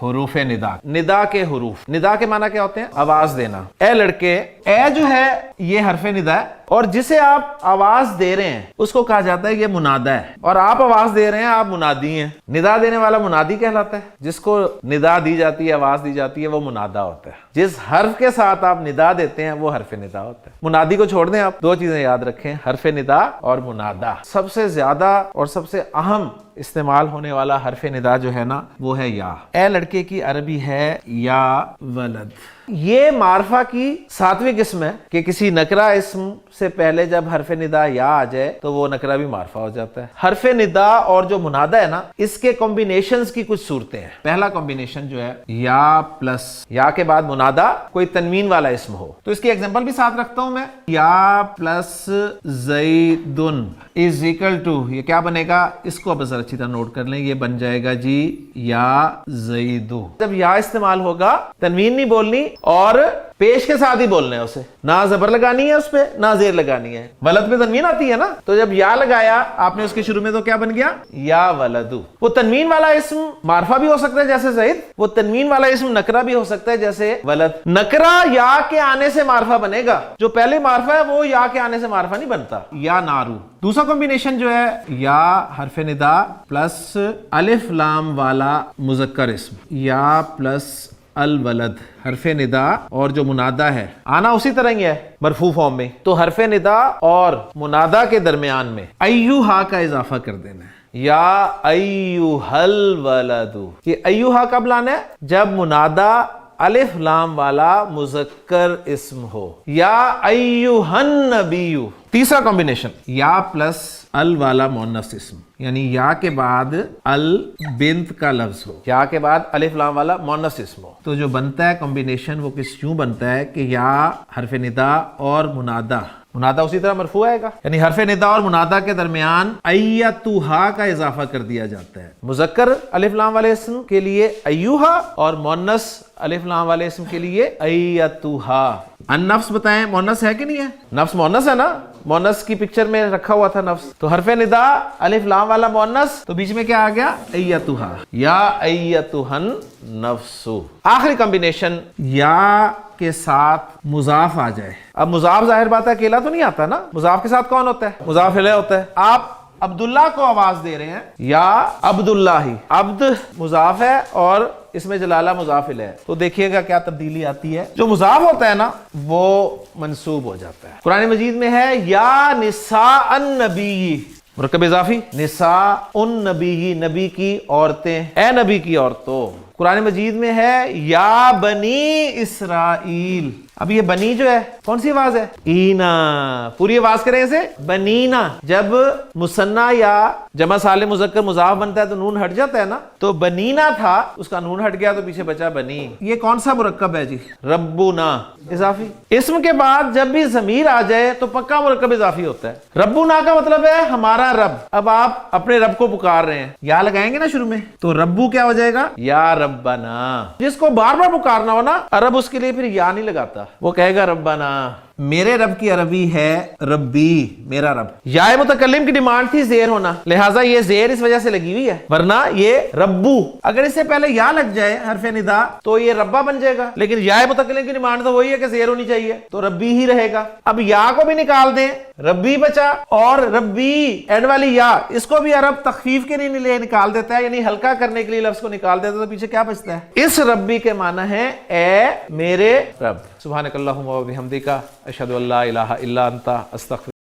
حروف ندا، ندا کے حروف، ندا کے معنی کیا ہوتے ہیں؟ آواز دینا. اے لڑکے، اے جو ہے یہ حرف ندا ہے، اور جسے آپ آواز دے رہے ہیں اس کو کہا جاتا ہے یہ منادا ہے، اور آپ آواز دے رہے ہیں آپ منادی ہیں. ندا دینے والا منادی کہلاتا ہے، جس کو ندا دی جاتی ہے، آواز دی جاتی ہے، وہ منادا ہوتا ہے. جس حرف کے ساتھ آپ ندا دیتے ہیں وہ حرف ندا ہوتا ہے. منادی کو چھوڑ دیں، آپ دو چیزیں یاد رکھیں، حرف ندا اور منادا. سب سے زیادہ اور سب سے اہم استعمال ہونے والا حرف ندا جو ہے نا وہ ہے یا. اے لڑکے کی عربی ہے یا ولد. یہ معرفہ کی 7ویں قسم ہے کہ کسی نکرہ اسم سے پہلے جب حرف ندا یا آ جائے تو وہ نکرہ بھی معرفہ ہو جاتا ہے. حرف ندا اور جو منادا ہے نا، اس کے کمبینیشنز کی کچھ صورتیں ہیں. پہلا کمبینیشن جو ہے یا پلس یا کے بعد منادا کوئی تنوین والا اسم ہو. تو اس کی ایگزامپل بھی ساتھ رکھتا ہوں میں. یا پلس زیدن از اکول ٹو، یہ کیا بنے گا؟ اس کو اب ذرا اچھی طرح نوٹ کر لیں، یہ بن جائے گا جی یا زیدو. جب یا استعمال ہوگا تنوین نہیں بولنی اور پیش کے ساتھ ہی بولنا ہے، اسے نہ زبر لگانی ہے اس پہ نہ زیر لگانی ہے. ولد پہ تنوین آتی ہے نا، تو جب یا لگایا آپ نے اس کے شروع میں تو کیا بن گیا؟ یا ولدو. وہ تنوین والا اسم معرفہ بھی ہو سکتا ہے جیسے زید، وہ تنوین والا اسم نکرہ بھی ہو سکتا ہے جیسے ولد. نکرہ یا کے آنے سے معرفہ بنے گا، جو پہلے معرفہ ہے وہ یا کے آنے سے معرفہ نہیں بنتا. یا نارو. دوسرا کمبینیشن جو ہے یا حرف ندا پلس الف لام والا مذکر اسم، یا پلس الولد حرف ندا اور جو منادا ہے آنا اسی طرح ہی ہے مرفوع فارم میں. تو حرف ندا اور منادا کے درمیان میں ایوہا کا اضافہ کر دینا ہے. یا ایوہل ولدو. یہ ایوہا کب لانا ہے؟ جب منادا الف لام والا مذکر اسم ہو. یا ایوہن نبیو. تیسرا کمبینیشن یا پلس ال والا مؤنث اسم، یعنی یا کے بعد ال بنت کا لفظ ہو، یا کے بعد الف لام والا مؤنث اسم ہو. تو جو بنتا ہے کمبینیشن وہ کس یوں بنتا ہے کہ یا حرف ندا اور منادا، منادا اسی طرح مرفوع آئے گا، یعنی حرف ندا اور منادا کے درمیان ایتوہا کا اضافہ کر دیا جاتا ہے. مذکر الف لام والے اسم کے لیے ایوہا اور مؤنث الف لام والے اسم کے لیے ایتوہا. النفس بتائیں مؤنث ہے کہ نہیں ہے؟ نفس مؤنث ہے نا، مؤنث کی پکچر میں رکھا ہوا تھا نفس. تو حرف ندا الف لام والا مؤنث، تو بیچ میں کیا آ گیا؟ ایتوہا. یا ایتوہن نفسو. آخری کمبینیشن یا کے ساتھ مضاف آ جائے. اب مضاف ظاہر بات ہے اکیلا تو نہیں آتا نا، مضاف کے ساتھ کون ہوتا ہے؟ مضاف الیہ ہوتا ہے. آپ عبداللہ کو آواز دے رہے ہیں یا عبداللہ ہی، عبد مضاف ہے اور اس میں جلالہ مضاف الیہ ہے. تو دیکھیے گا کیا تبدیلی آتی ہے، جو مضاف ہوتا ہے نا وہ منصوب ہو جاتا ہے. قرآن مجید میں ہے یا نساء النبی، مرکب اضافی، نساء النبی، نبی کی عورتیں، اے نبی کی عورتوں. قرآن مجید میں ہے یا بنی اسرائیل. اب یہ بنی جو ہے کون سی آواز ہے؟ اینا. پوری آواز کریں اسے، بنینا. جب مثنیٰ یا جمع سالم مذکر مضاف بنتا ہے تو نون ہٹ جاتا ہے نا، تو بنینا تھا اس کا نون ہٹ گیا تو پیچھے بچا بنی. یہ کون سا مرکب ہے جی؟ ربنا اضافی. اسم کے بعد جب بھی ضمیر آ جائے تو پکا مرکب اضافی ہوتا ہے. ربنا کا مطلب ہے ہمارا رب. اب آپ اپنے رب کو پکار رہے ہیں، یا لگائیں گے نا شروع میں، تو ربو کیا ہو جائے گا؟ یا ربنا. جس کو بار بار پکارنا ہو نا عرب اس کے لیے پھر یا نہیں لگاتا، وہ کہے گا ربنا. میرے رب کی عربی ہے ربی، میرا رب. یا متکلم کی ڈیمانڈ تھی زیر ہونا، لہٰذا یہ زیر اس وجہ سے لگی ہوئی ہے، ورنہ یہ ربو. اگر اس سے پہلے یا لگ جائے حرف ندا تو یہ ربا بن جائے گا، لیکن یا متکلم کی ڈیمانڈ تو وہی ہے کہ زیر ہونی چاہیے، تو ربی ہی رہے گا. اب یا کو بھی نکال دیں، ربی بچا، اور ربی اینڈ والی یا اس کو بھی عرب تخفیف کے لیے نکال دیتا ہے، یعنی ہلکا کرنے کے لیے لفظ کو نکال دیتا ہے. تو پیچھے کیا بچتا ہے؟ اس ربی کے معنی ہے اے میرے رب. سبحانک اللہم و بحمدک، اشہد ان لا الہ الا انت، استغفرک.